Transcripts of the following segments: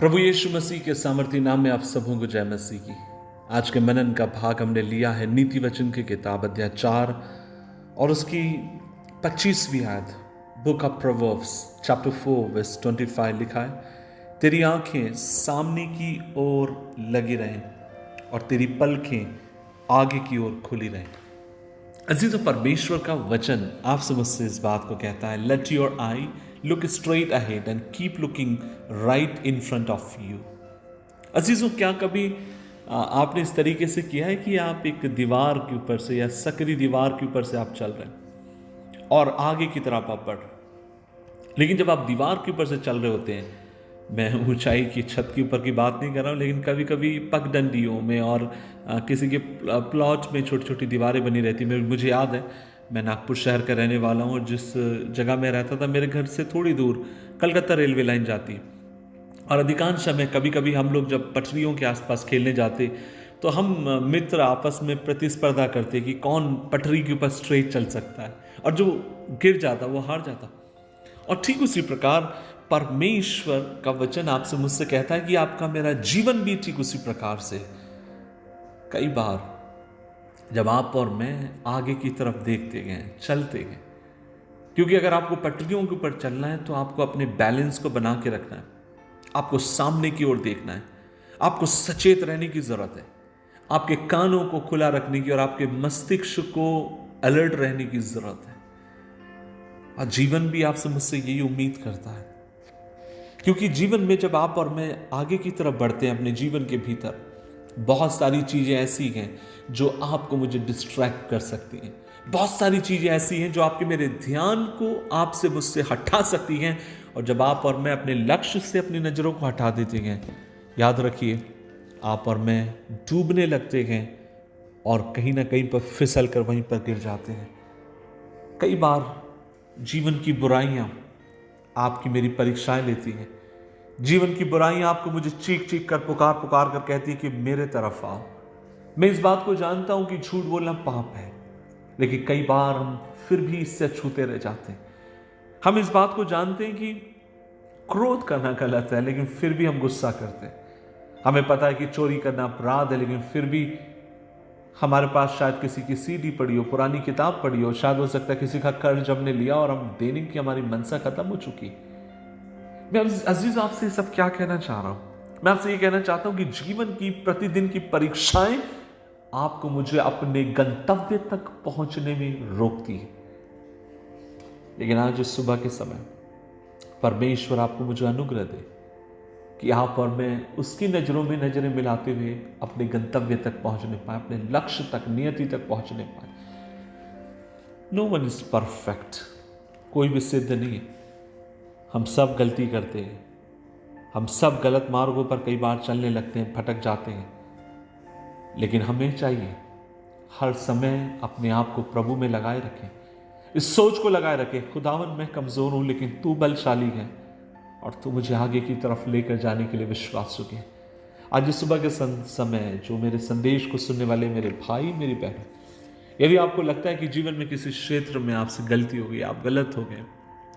प्रभु यीशु मसीह के सामर्थी नाम में आप सबों को जय मसीह की। आज के मनन का भाग हमने लिया है नीति वचन की किताब अध्याय 4 और उसकी 25वीं आयत। Book of Proverbs chapter 4 verse 25 लिखा है, तेरी आंखें सामने की ओर लगी रहें और तेरी पलकें आगे की ओर खुली रहें। अजीजों, परमेश्वर का वचन आप समझ से इस बात को कहता है, let your eye look straight ahead and keep looking right in front of you. अजीजों, क्या कभी आपने इस तरीके से किया है कि आप एक दीवार के ऊपर से या सकरी दीवार के ऊपर से आप चल रहे हैं और आगे की तरफ आप बढ़ रहे हैं, लेकिन जब आप दीवार के ऊपर से चल रहे होते हैं, मैं ऊंचाई की छत के ऊपर की बात नहीं कर रहा हूँ, लेकिन कभी कभी पगडंडियों में और किसी के प्लॉट में छोटी छोटी दीवारें बनी रहती। मुझे याद है, मैं नागपुर शहर का रहने वाला हूँ और जिस जगह में रहता था, मेरे घर से थोड़ी दूर कलकत्ता रेलवे लाइन जाती और अधिकांश समय कभी कभी हम लोग जब पटरियों के आसपास खेलने जाते तो हम मित्र आपस में प्रतिस्पर्धा करते कि कौन पटरी के ऊपर स्ट्रेट चल सकता है, और जो गिर जाता वो हार जाता। और ठीक उसी प्रकार परमेश्वर का वचन आपसे मुझसे कहता है कि आपका मेरा जीवन भी ठीक उसी प्रकार से। कई बार जब आप और मैं आगे की तरफ देखते गए, चलते गए, क्योंकि अगर आपको पटरियों के ऊपर चलना है तो आपको अपने बैलेंस को बना के रखना है, आपको सामने की ओर देखना है, आपको सचेत रहने की जरूरत है, आपके कानों को खुला रखने की और आपके मस्तिष्क को अलर्ट रहने की जरूरत है। और जीवन भी आपसे मुझसे यही उम्मीद करता है, क्योंकि जीवन में जब आप और मैं आगे की तरफ बढ़ते हैं, अपने जीवन के भीतर बहुत सारी चीजें ऐसी हैं जो आपको मुझे डिस्ट्रैक्ट कर सकती हैं। बहुत सारी चीजें ऐसी हैं जो आपके मेरे ध्यान को आपसे मुझसे हटा सकती हैं, और जब आप और मैं अपने लक्ष्य से अपनी नजरों को हटा देते हैं, याद रखिए, आप और मैं डूबने लगते हैं और कहीं ना कहीं पर फिसल कर वहीं पर गिर जाते हैं। कई बार जीवन की बुराइयां आपकी मेरी परीक्षाएं लेती हैं। जीवन की बुराइयां आपको मुझे चीख चीख कर पुकार पुकार कर कहती है कि मेरे तरफ आओ। मैं इस बात को जानता हूं कि झूठ बोलना पाप है, लेकिन कई बार हम फिर भी इससे छूते रह जाते हैं। हम इस बात को जानते हैं कि क्रोध करना गलत है, लेकिन फिर भी हम गुस्सा करते हैं। हमें पता है कि चोरी करना अपराध है, लेकिन फिर भी हमारे पास शायद किसी की सीडी पड़ी हो, पुरानी किताब पड़ी हो, शायद हो सकता है किसी का कर्ज हमने लिया और हम देने की हमारी मनसा खत्म हो चुकी। मैं अजीज आपसे सब क्या कहना चाह रहा हूं? मैं आपसे ये कहना चाहता हूं कि जीवन की प्रतिदिन की परीक्षाएं आपको मुझे अपने गंतव्य तक पहुंचने में रोकती है, लेकिन आज इस सुबह के समय परमेश्वर आपको मुझे अनुग्रह दे कि आप और मैं उसकी नजरों में नजरें मिलाते हुए अपने गंतव्य तक पहुंचने पाए, अपने लक्ष्य तक, नियति तक पहुंचने पाए। नो वन इज परफेक्ट, कोई भी सिद्ध नहीं है। हम सब गलती करते हैं, हम सब गलत मार्गों पर कई बार चलने लगते हैं, भटक जाते हैं, लेकिन हमें चाहिए हर समय अपने आप को प्रभु में लगाए रखें, इस सोच को लगाए रखें, खुदावन मैं कमजोर हूं लेकिन तू बलशाली है और तू मुझे आगे की तरफ लेकर जाने के लिए विश्वासु है। आज इस सुबह के समय जो मेरे संदेश को सुनने वाले मेरे भाई, मेरी बहन, यदि आपको लगता है कि जीवन में किसी क्षेत्र में आपसे गलती हो गई, आप गलत हो गए,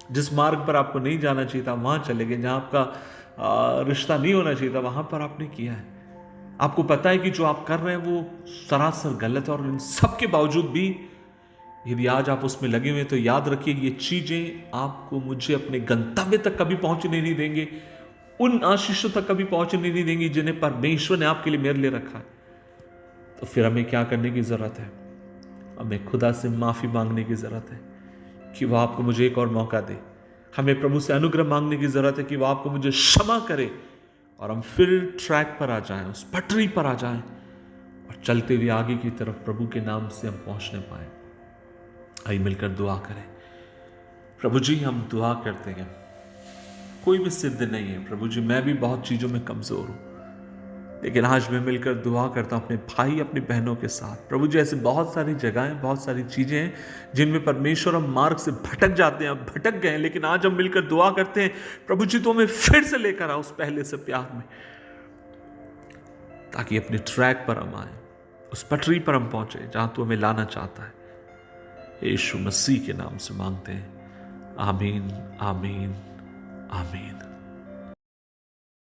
जिस मार्ग पर आपको नहीं जाना चाहिए था वहां चले गए, जहां आपका रिश्ता नहीं होना चाहिए था वहां पर आपने किया है, आपको पता है कि जो आप कर रहे हैं वो सरासर गलत है, और इन सब के बावजूद भी यदि आज आप उसमें लगे हुए, तो याद रखिए ये चीजें आपको मुझे अपने गंतव्य तक कभी पहुंचने नहीं देंगे, उन आशीषों तक कभी पहुंचने नहीं देंगी जिन्हें परमेश्वर ने आपके लिए मेरे लिए रखा है। तो फिर हमें क्या करने की जरूरत है? हमें खुदा से माफी मांगने की जरूरत है कि वह आपको मुझे एक और मौका दे। हमें प्रभु से अनुग्रह मांगने की जरूरत है कि वह आपको मुझे क्षमा करे और हम फिर ट्रैक पर आ जाएं, उस पटरी पर आ जाएं और चलते हुए आगे की तरफ प्रभु के नाम से हम पहुंचने पाए। आइए मिलकर दुआ करें। प्रभु जी, हम दुआ करते हैं, कोई भी सिद्ध नहीं है प्रभु जी, मैं भी बहुत चीजों में कमजोर हूं, लेकिन आज मैं मिलकर दुआ करता हूं अपने भाई, अपनी बहनों के साथ। प्रभु जी, ऐसे बहुत सारी जगहें, बहुत सारी चीजें हैं जिनमें परमेश्वर हम मार्ग से भटक जाते हैं, भटक गए, लेकिन आज हम मिलकर दुआ करते हैं प्रभु जी, तो हमें फिर से लेकर आओ उस पहले से प्यार में, ताकि अपने ट्रैक पर हम आए, उस पटरी पर हम पहुंचे जहां तू हमें लाना चाहता है। यीशु मसीह के नाम से मांगते हैं, आमीन, आमीन, आमीन।